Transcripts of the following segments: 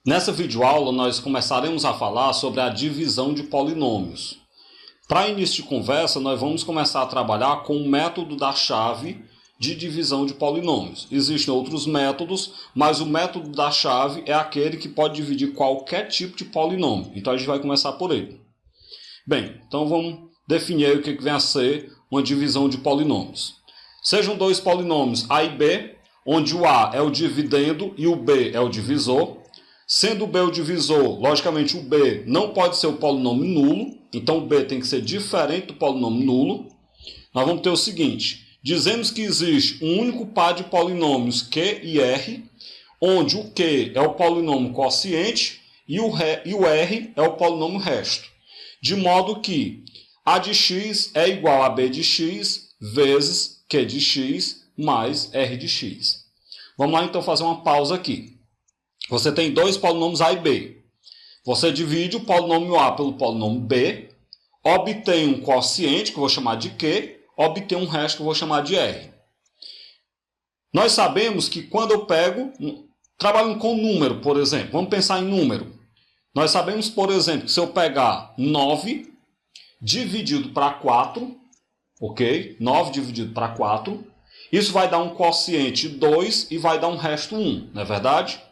Nessa videoaula, nós começaremos a falar sobre a divisão de polinômios. Para início de conversa, nós vamos começar a trabalhar com o método da chave de divisão de polinômios. Existem outros métodos, mas o método da chave é aquele que pode dividir qualquer tipo de polinômio. Então a gente vai começar por ele. Bem, então vamos definir aí o que vem a ser uma divisão de polinômios. Sejam dois polinômios A e B, onde o A é o dividendo e o B é o divisor. Sendo o B o divisor, logicamente o B não pode ser o polinômio nulo, então o B tem que ser diferente do polinômio nulo. Nós vamos ter o seguinte, dizemos que existe um único par de polinômios Q e R, onde o Q é o polinômio quociente e o R é o polinômio resto. De modo que A de x é igual a B de x vezes Q de x mais R de x. Vamos lá então fazer uma pausa aqui. Você tem dois polinômios A e B. Você divide o polinômio A pelo polinômio B, obtém um quociente, que eu vou chamar de Q, obtém um resto, que eu vou chamar de R. Nós sabemos que quando eu pego, trabalhando com número, por exemplo, vamos pensar em número. Nós sabemos, por exemplo, que se eu pegar 9 dividido para 4, ok? 9 dividido para 4, isso vai dar um quociente 2 e vai dar um resto 1, não é verdade?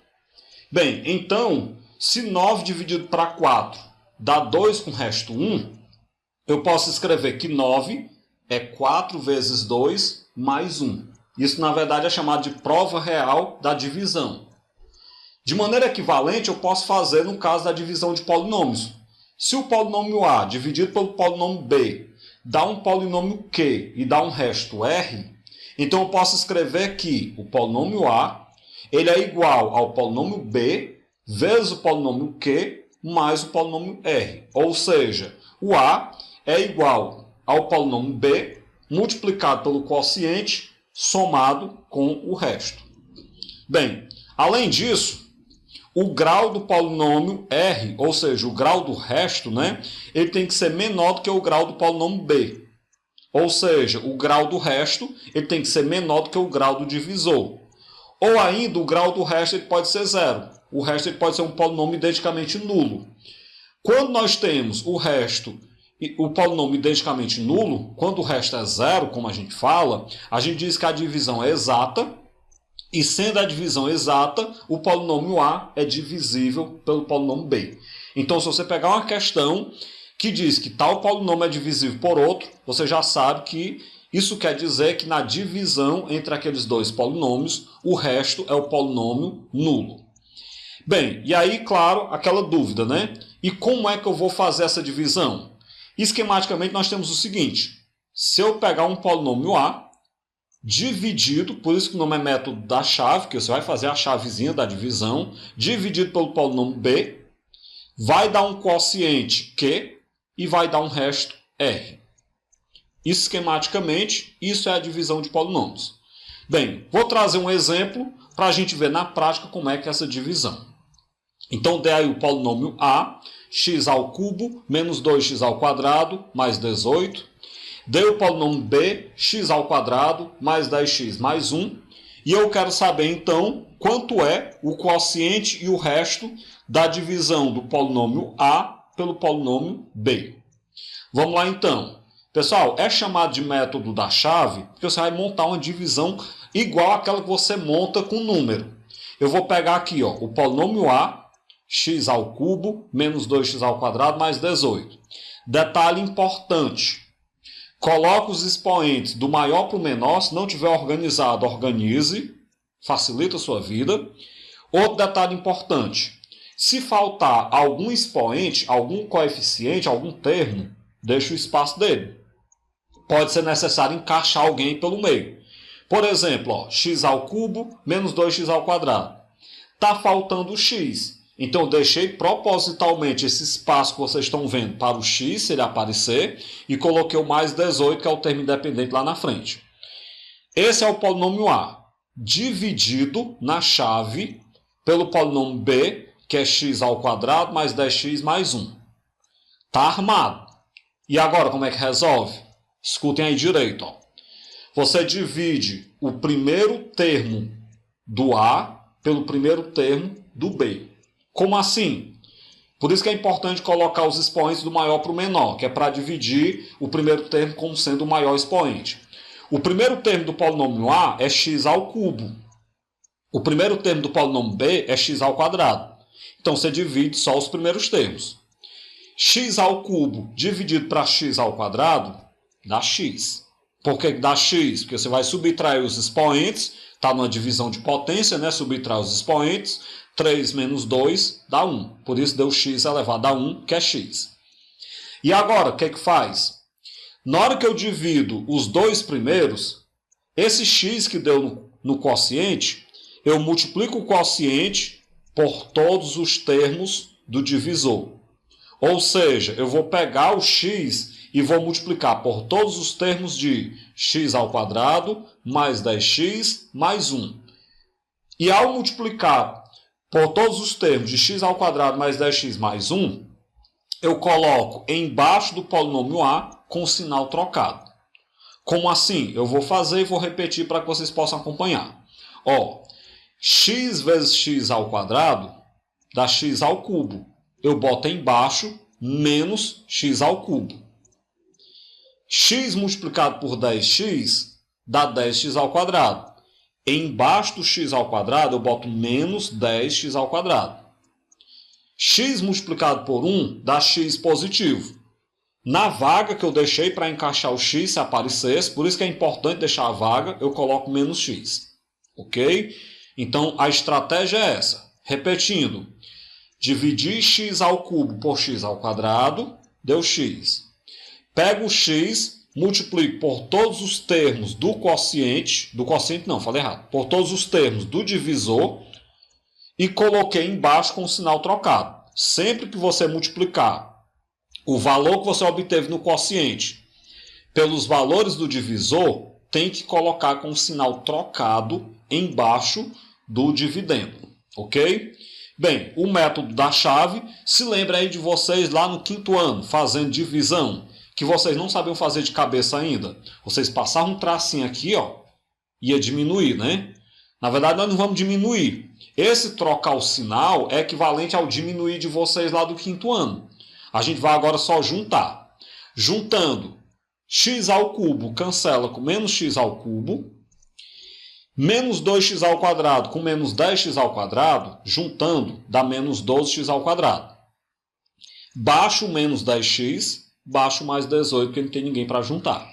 Bem, então, se 9 dividido para 4 dá 2 com resto 1, eu posso escrever que 9 é 4 vezes 2 mais 1. Isso, na verdade, é chamado de prova real da divisão. De maneira equivalente, eu posso fazer no caso da divisão de polinômios. Se o polinômio A dividido pelo polinômio B dá um polinômio Q e dá um resto R, então eu posso escrever que o polinômio A ele é igual ao polinômio B vezes o polinômio Q mais o polinômio R. Ou seja, o A é igual ao polinômio B multiplicado pelo quociente somado com o resto. Bem, além disso, o grau do polinômio R, ou seja, o grau do resto, ele tem que ser menor do que o grau do polinômio B. Ou seja, o grau do resto ele tem que ser menor do que o grau do divisor. Ou ainda, o grau do resto ele pode ser zero. O resto ele pode ser um polinômio identicamente nulo. Quando nós temos o polinômio identicamente nulo, quando o resto é zero, como a gente fala, a gente diz que a divisão é exata, e sendo a divisão exata, o polinômio A é divisível pelo polinômio B. Então, se você pegar uma questão que diz que tal polinômio é divisível por outro, você já sabe que isso quer dizer que na divisão entre aqueles dois polinômios, o resto é o polinômio nulo. Bem, e aí, claro, aquela dúvida, E como é que eu vou fazer essa divisão? Esquematicamente, nós temos o seguinte. Se eu pegar um polinômio A, dividido, por isso que o nome é método da chave, que você vai fazer a chavezinha da divisão, dividido pelo polinômio B, vai dar um quociente Q e vai dar um resto R. Esquematicamente, isso é a divisão de polinômios. Bem, vou trazer um exemplo para a gente ver na prática como é que é essa divisão. Então, dê aí o polinômio A, x ao cubo, menos 2x ao quadrado, mais 18. Dê o polinômio B, x ao quadrado, mais 10x mais 1. E eu quero saber, então, quanto é o quociente e o resto da divisão do polinômio A pelo polinômio B. Vamos lá, então. Pessoal, é chamado de método da chave porque você vai montar uma divisão igual àquela que você monta com número. Eu vou pegar aqui o polinômio A, x ao cubo, menos 2x ao quadrado, mais 18. Detalhe importante. Coloque os expoentes do maior para o menor. Se não tiver organizado, organize. Facilita a sua vida. Outro detalhe importante. Se faltar algum expoente, algum coeficiente, algum termo, deixe o espaço dele. Pode ser necessário encaixar alguém pelo meio. Por exemplo, x ao cubo menos 2x ao quadrado. Está faltando o x. Então, eu deixei propositalmente esse espaço que vocês estão vendo para o x, se ele aparecer, e coloquei o mais 18, que é o termo independente lá na frente. Esse é o polinômio A, dividido na chave pelo polinômio B, que é x ao quadrado mais 10x mais 1. Está armado. E agora, como é que resolve? Escutem aí direito. Você divide o primeiro termo do A pelo primeiro termo do B. Como assim? Por isso que é importante colocar os expoentes do maior para o menor, que é para dividir o primeiro termo como sendo o maior expoente. O primeiro termo do polinômio A é x ao cubo. O primeiro termo do polinômio B é x ao quadrado. Então você divide só os primeiros termos. X ao cubo dividido para x ao quadrado dá x. Por que dá x? Porque você vai subtrair os expoentes, está numa divisão de potência, né? Subtrai os expoentes. 3 menos 2 dá 1. Por isso deu x elevado a 1, que é x. E agora, o que é que faz? Na hora que eu divido os dois primeiros, esse x que deu no quociente, eu multiplico o quociente por todos os termos do divisor. Ou seja, eu vou pegar o x e vou multiplicar por todos os termos de x ao quadrado mais 10x mais 1. E ao multiplicar por todos os termos de x ao quadrado mais 10x mais 1, eu coloco embaixo do polinômio A com o sinal trocado. Como assim? Eu vou fazer e vou repetir para que vocês possam acompanhar. Ó, x vezes x ao quadrado dá x ao cubo. Eu boto embaixo menos x ao cubo. X multiplicado por 10x dá 10x ao quadrado. Embaixo do x ao quadrado eu boto menos 10x ao quadrado. X multiplicado por 1 dá x positivo. Na vaga que eu deixei para encaixar o x se aparecesse, por isso que é importante deixar a vaga, eu coloco menos x. Ok? Então a estratégia é essa. Repetindo, dividir x ao cubo por x ao quadrado deu x. Pego o x, multiplico por todos os termos do quociente não, falei errado, por todos os termos do divisor e coloquei embaixo com o sinal trocado. Sempre que você multiplicar o valor que você obteve no quociente pelos valores do divisor, tem que colocar com o sinal trocado embaixo do dividendo, ok? Bem, o método da chave, se lembra aí de vocês lá no 5º ano, fazendo divisão, que vocês não sabiam fazer de cabeça ainda. Vocês passavam um tracinho aqui, ó, ia diminuir, né? Na verdade, nós não vamos diminuir. Esse trocar o sinal é equivalente ao diminuir de vocês lá do 5º ano. A gente vai agora só juntar. Juntando x ao cubo cancela com menos x ao cubo. Menos 2x ao quadrado com menos 10x ao quadrado, juntando, dá menos 12x ao quadrado. Baixo menos 10x, baixo mais 18, porque não tem ninguém para juntar.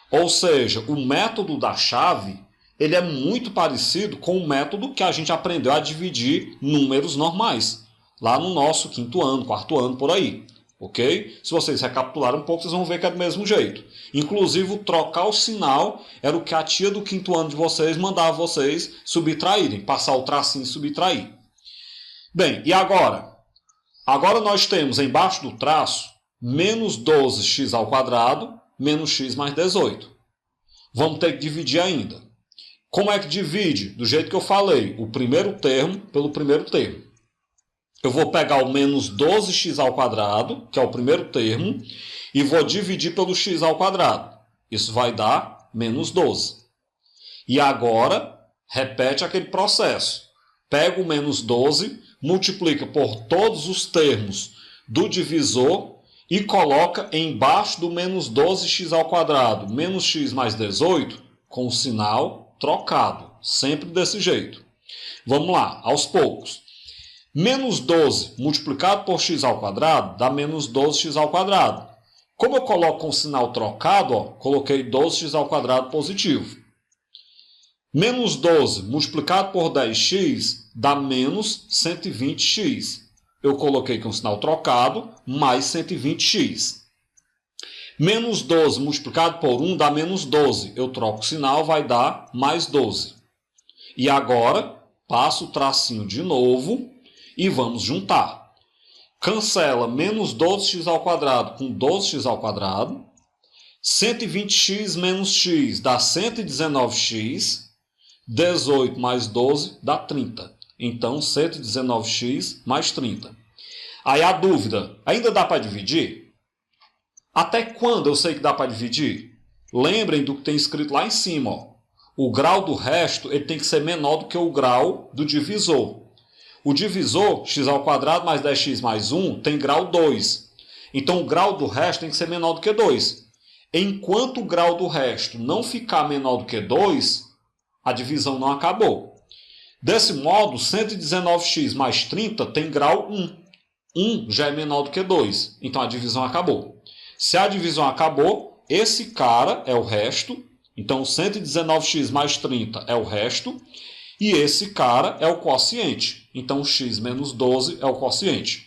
Ou seja, o método da chave ele é muito parecido com o método que a gente aprendeu a dividir números normais. Lá no nosso 5º ano, 4º ano, por aí. Ok? Se vocês recapitularem um pouco, vocês vão ver que é do mesmo jeito. Inclusive, o trocar o sinal era o que a tia do 5º ano de vocês mandava vocês subtraírem. Passar o tracinho e subtrair. Bem, e agora? Agora nós temos embaixo do traço menos 12x ao quadrado menos x mais 18. Vamos ter que dividir ainda. Como é que divide? Do jeito que eu falei, o primeiro termo pelo primeiro termo. Eu vou pegar o menos 12x ao quadrado, que é o primeiro termo, e vou dividir pelo x ao quadrado. Isso vai dar menos 12. E agora, repete aquele processo. Pega o menos 12, multiplica por todos os termos do divisor e coloca embaixo do menos 12x ao quadrado, menos x mais 18, com o sinal trocado. Sempre desse jeito. Vamos lá, aos poucos. Menos 12 multiplicado por x ao quadrado dá menos 12x ao quadrado. Como eu coloco com o sinal trocado, ó, coloquei 12x ao quadrado positivo. Menos 12 multiplicado por 10x dá menos 120x. Eu coloquei com o sinal trocado, mais 120x. Menos 12 multiplicado por 1 dá menos 12. Eu troco o sinal, vai dar mais 12. E agora, passo o tracinho de novo e vamos juntar. Cancela menos 12x ao quadrado com 12x ao quadrado. 120x menos x dá 119x. 18 mais 12 dá 30. Então, 119x mais 30. Aí a dúvida, ainda dá para dividir? Até quando eu sei que dá para dividir? Lembrem do que tem escrito lá em cima. Ó. O grau do resto ele tem que ser menor do que o grau do divisor. O divisor, x² mais 10x mais 1, tem grau 2. Então, o grau do resto tem que ser menor do que 2. Enquanto o grau do resto não ficar menor do que 2, a divisão não acabou. Desse modo, 119x mais 30 tem grau 1. 1 já é menor do que 2, então a divisão acabou. Se a divisão acabou, esse cara é o resto, então 119x mais 30 é o resto, e esse cara é o quociente, então x menos 12 é o quociente.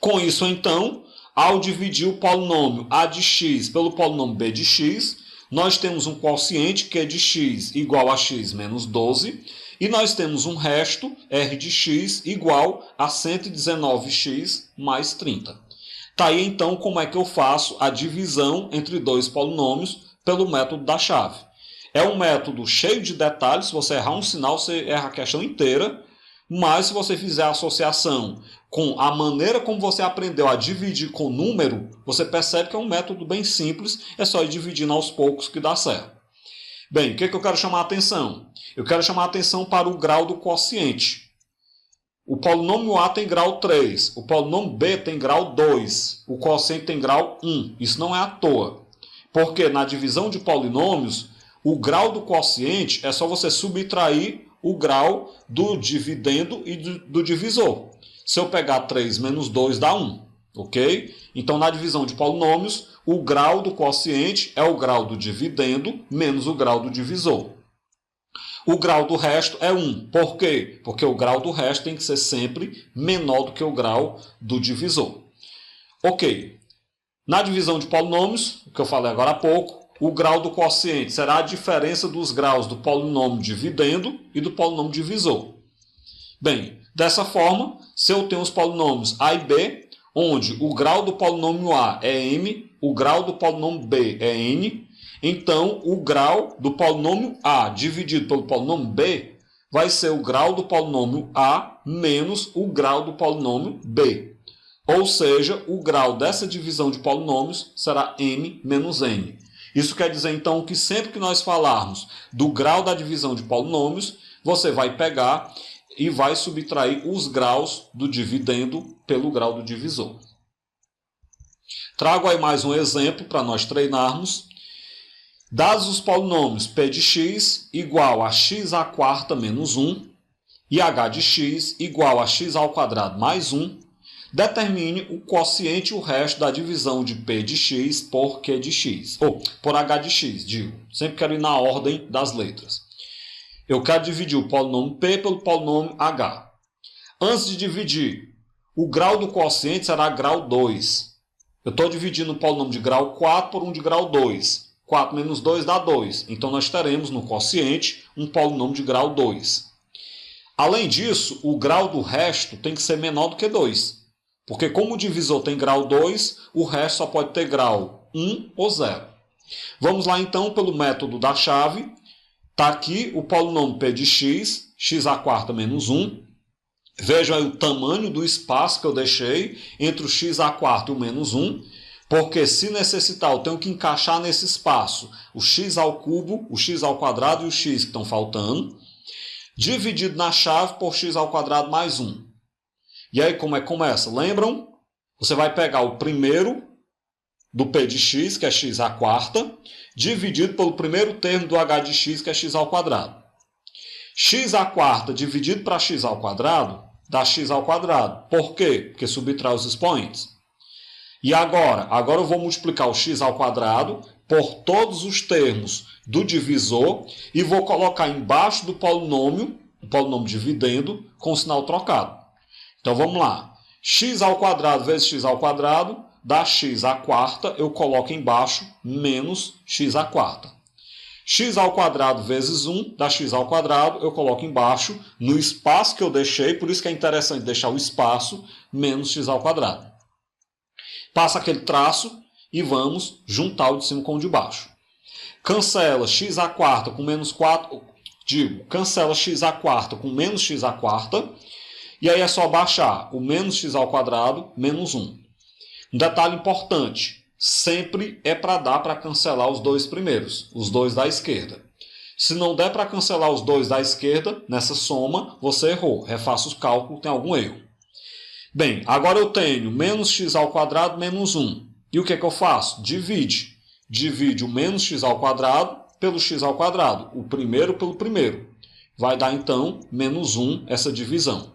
Com isso, então, ao dividir o polinômio a de x pelo polinômio b de x, nós temos um quociente que é de x igual a x menos 12, e nós temos um resto, r de x, igual a 119x mais 30. Está aí, então, como é que eu faço a divisão entre dois polinômios pelo método da chave. É um método cheio de detalhes. Se você errar um sinal, você erra a questão inteira. Mas se você fizer a associação com a maneira como você aprendeu a dividir com número, você percebe que é um método bem simples. É só ir dividindo aos poucos que dá certo. Bem, o que eu quero chamar a atenção? Eu quero chamar a atenção para o grau do quociente. O polinômio A tem grau 3, o polinômio B tem grau 2, o quociente tem grau 1. Isso não é à toa, porque na divisão de polinômios, o grau do quociente é só você subtrair o grau do dividendo e do divisor. Se eu pegar 3 menos 2 dá 1, ok? Então, na divisão de polinômios, o grau do quociente é o grau do dividendo menos o grau do divisor. O grau do resto é 1. Por quê? Porque o grau do resto tem que ser sempre menor do que o grau do divisor. Ok. Na divisão de polinômios, o que eu falei agora há pouco, o grau do quociente será a diferença dos graus do polinômio dividendo e do polinômio divisor. Bem, dessa forma, se eu tenho os polinômios A e B, onde o grau do polinômio A é m, o grau do polinômio B é n, então o grau do polinômio A dividido pelo polinômio B vai ser o grau do polinômio A menos o grau do polinômio B. Ou seja, o grau dessa divisão de polinômios será m menos n. Isso quer dizer, então, que sempre que nós falarmos do grau da divisão de polinômios, você vai pegar e vai subtrair os graus do dividendo pelo grau do divisor. Trago aí mais um exemplo para nós treinarmos. Dados os polinômios p de x igual a x² menos 1 e h de x igual a x² mais 1, determine o quociente e o resto da divisão de p de x por q de x. Ou por h de x, digo. Sempre quero ir na ordem das letras. Eu quero dividir o polinômio p pelo polinômio h. Antes de dividir, o grau do quociente será grau 2. Eu estou dividindo o polinômio de grau 4 por um de grau 2. 4 menos 2 dá 2. Então, nós teremos no quociente um polinômio de grau 2. Além disso, o grau do resto tem que ser menor do que 2. Porque como o divisor tem grau 2, o resto só pode ter grau 1 ou 0. Vamos lá, então, pelo método da chave. Está aqui o polinômio p de x, x² menos 1. Vejam aí o tamanho do espaço que eu deixei entre o x² e o menos 1. Porque se necessitar, eu tenho que encaixar nesse espaço o x ao cubo, o x² e o x que estão faltando, dividido na chave por x² mais 1. E aí como é que começa? Lembram? Você vai pegar o primeiro do p de x, que é x², dividido pelo primeiro termo do h de x, que é x². x² dividido para x² dá x². Por quê? Porque subtrai os expoentes. E agora eu vou multiplicar o x² por todos os termos do divisor e vou colocar embaixo do polinômio, o polinômio dividendo, com o sinal trocado. Então vamos lá. x² vezes x² dá x², eu coloco embaixo menos x². x² vezes 1 dá x², eu coloco embaixo, no espaço que eu deixei, por isso que é interessante deixar o espaço, menos x². Passa aquele traço e vamos juntar o de cima com o de baixo. Cancela x² com menos 4, cancela x² com menos x², e aí é só baixar o menos x² menos 1. Um detalhe importante, sempre é para dar para cancelar os dois primeiros, os dois da esquerda. Se não der para cancelar os dois da esquerda, nessa soma, você errou. Refaça os cálculos, tem algum erro. Bem, agora eu tenho menos x ao quadrado menos 1. E o que é que eu faço? Divide. Divide o menos x ao quadrado pelo x ao quadrado. O primeiro pelo primeiro. Vai dar, então, menos 1 essa divisão.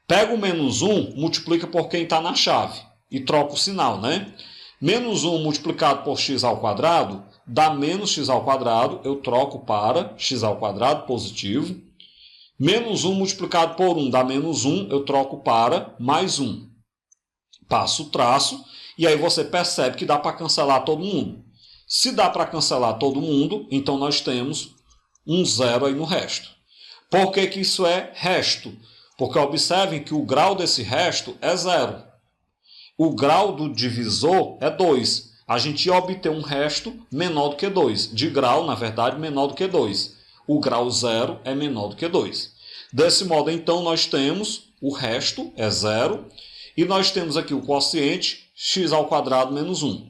Pega o menos 1, multiplica por quem está na chave. E troca o sinal, né? Menos 1 multiplicado por x ao quadrado dá menos x ao quadrado. Eu troco para x ao quadrado positivo. Menos 1 multiplicado por 1 dá menos 1. Eu troco para mais 1. Passo o traço. E aí você percebe que dá para cancelar todo mundo. Se dá para cancelar todo mundo, então nós temos um zero aí no resto. Por que que isso é resto? Porque observem que o grau desse resto é zero. O grau do divisor é 2. A gente ia obter um resto menor do que 2. De grau, na verdade, menor do que 2. O grau zero é menor do que 2. Desse modo, então, nós temos o resto, é zero. E nós temos aqui o quociente, x ao quadrado menos 1.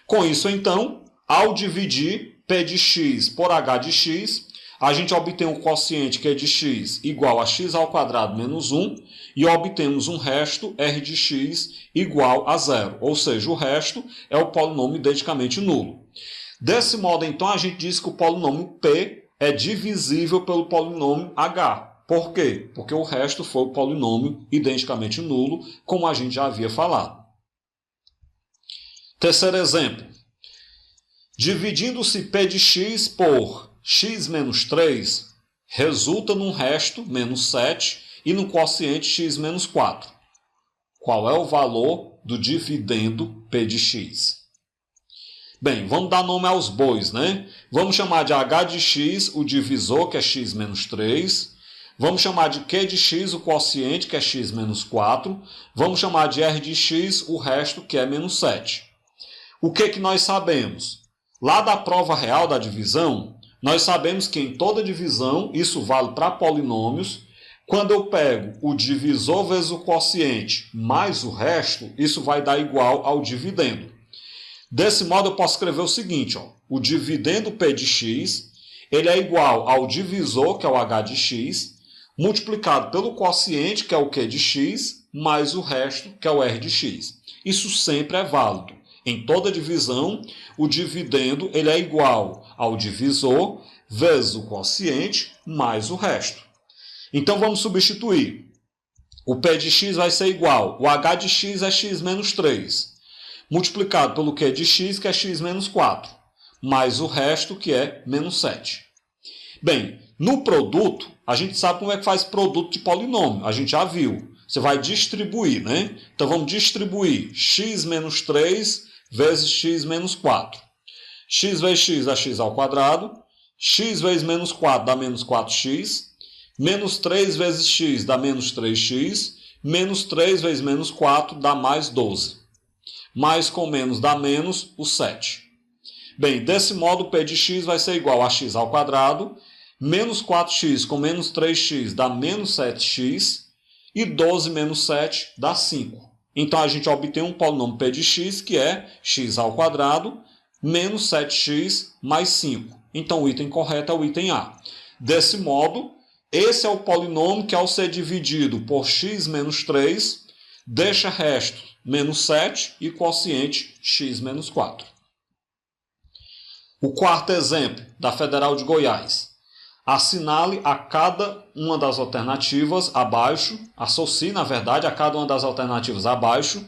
Com isso, então, ao dividir P de x por H de x, a gente obtém um quociente que é de x igual a x ao quadrado menos 1 e obtemos um resto R de x igual a zero. Ou seja, o resto é o polinômio identicamente nulo. Desse modo, então, a gente diz que o polinômio P é divisível pelo polinômio H. Por quê? Porque o resto foi o polinômio identicamente nulo, como a gente já havia falado. Terceiro exemplo. Dividindo-se P de x por x menos 3, resulta num resto, menos 7, e no quociente x menos 4. Qual é o valor do dividendo P de x? Bem, vamos dar nome aos bois, né? Vamos chamar de H de x o divisor, que é x menos 3. Vamos chamar de Q de x o quociente, que é x menos 4. Vamos chamar de R de x o resto, que é menos 7. O que nós sabemos? Lá da prova real da divisão, nós sabemos que em toda divisão, isso vale para polinômios, quando eu pego o divisor vezes o quociente mais o resto, isso vai dar igual ao dividendo. Desse modo, eu posso escrever o seguinte, ó, o dividendo P de x, ele é igual ao divisor, que é o H de x, multiplicado pelo quociente, que é o Q de x, mais o resto, que é o R de x. Isso sempre é válido. Em toda divisão, o dividendo ele é igual ao divisor vezes o quociente mais o resto. Então, vamos substituir. O P de x vai ser igual. O H de x é x menos 3, multiplicado pelo Q de x, que é x menos 4, mais o resto, que é menos 7. Bem, no produto, a gente sabe como é que faz produto de polinômio. A gente já viu. Você vai distribuir, né? Então, vamos distribuir x menos 3 vezes x menos 4. X vezes x dá x ao quadrado. X vezes menos 4 dá menos 4x. Menos 3 vezes x dá menos 3x. Menos 3 vezes menos 4 dá mais 12. Mais com menos dá menos o 7. Bem, desse modo, o P de x vai ser igual a x ao quadrado. Menos 4x com menos 3x dá menos 7x. E 12 menos 7 dá 5. Então, a gente obtém um polinômio P de x, que é x ao quadrado, menos 7x mais 5. Então, o item correto é o item A. Desse modo, esse é o polinômio que, ao ser dividido por x menos 3, deixa resto menos 7 e quociente x menos 4. O quarto exemplo, da Federal de Goiás. Assinale a cada uma das alternativas abaixo, associe, na verdade, a cada uma das alternativas abaixo,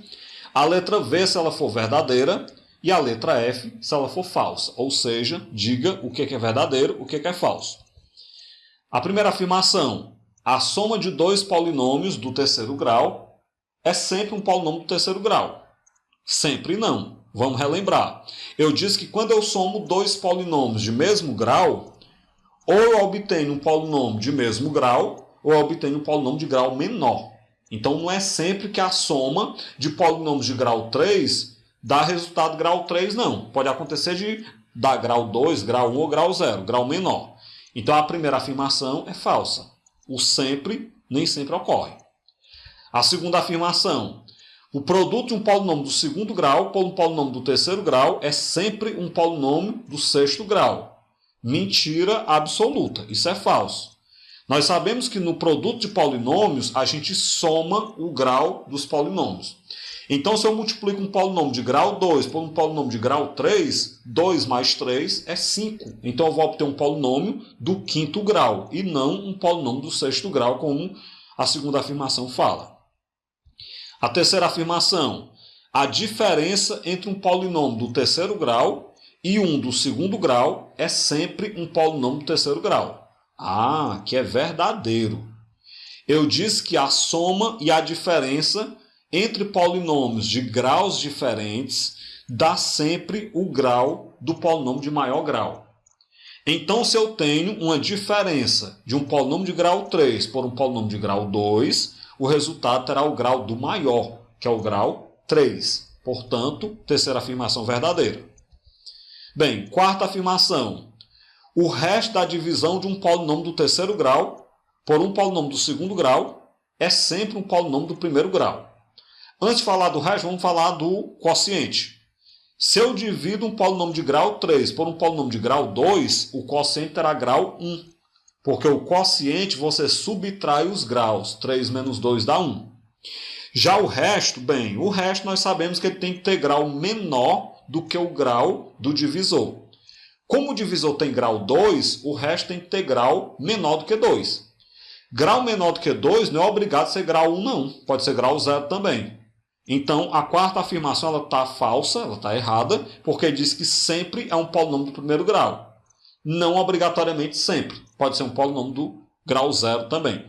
a letra V se ela for verdadeira e a letra F se ela for falsa. Ou seja, diga o que é verdadeiro, o que é falso. A primeira afirmação, a soma de dois polinômios do terceiro grau é sempre um polinômio do terceiro grau. Sempre não. Vamos relembrar. Eu disse que quando eu somo dois polinômios de mesmo grau, ou eu obtenho um polinômio de mesmo grau, ou eu obtenho um polinômio de grau menor. Então, não é sempre que a soma de polinômios de grau 3 dá resultado grau 3, não. Pode acontecer de dar grau 2, grau 1 ou grau 0, grau menor. Então, a primeira afirmação é falsa. O sempre nem sempre ocorre. A segunda afirmação, o produto de um polinômio do segundo grau por um polinômio do terceiro grau é sempre um polinômio do sexto grau. Mentira absoluta. Isso é falso. Nós sabemos que no produto de polinômios a gente soma o grau dos polinômios. Então, se eu multiplico um polinômio de grau 2 por um polinômio de grau 3, 2 mais 3 é 5. Então, eu vou obter um polinômio do quinto grau e não um polinômio do sexto grau, como a segunda afirmação fala. A terceira afirmação: a diferença entre um polinômio do terceiro grau e um do segundo grau é sempre um polinômio do terceiro grau. Ah, que é verdadeiro. Eu disse que a soma e a diferença entre polinômios de graus diferentes dá sempre o grau do polinômio de maior grau. Então, se eu tenho uma diferença de um polinômio de grau 3 por um polinômio de grau 2, o resultado terá o grau do maior, que é o grau 3. Portanto, terceira afirmação verdadeira. Bem, quarta afirmação: o resto da divisão de um polinômio do terceiro grau por um polinômio do segundo grau é sempre um polinômio do primeiro grau. Antes de falar do resto, vamos falar do quociente. Se eu divido um polinômio de grau 3 por um polinômio de grau 2, o quociente terá grau 1. Porque o quociente você subtrai os graus. 3 menos 2 dá 1. Já o resto, bem, o resto nós sabemos que ele tem que ter grau menor do que o grau do divisor. Como o divisor tem grau 2, o resto tem que ter grau menor do que 2. Grau menor do que 2 não é obrigado a ser grau 1, não. Pode ser grau 0 também. Então, a quarta afirmação está falsa, ela está errada, porque diz que sempre é um polinômio do primeiro grau. Não obrigatoriamente sempre. Pode ser um polinômio do grau 0 também.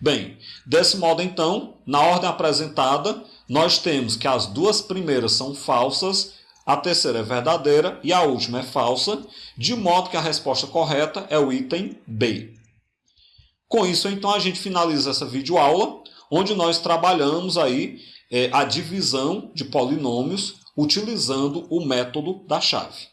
Bem, desse modo, então, na ordem apresentada, nós temos que as duas primeiras são falsas, a terceira é verdadeira e a última é falsa, de modo que a resposta correta é o item B. Com isso, então, a gente finaliza essa videoaula, onde nós trabalhamos aí a divisão de polinômios utilizando o método da chave.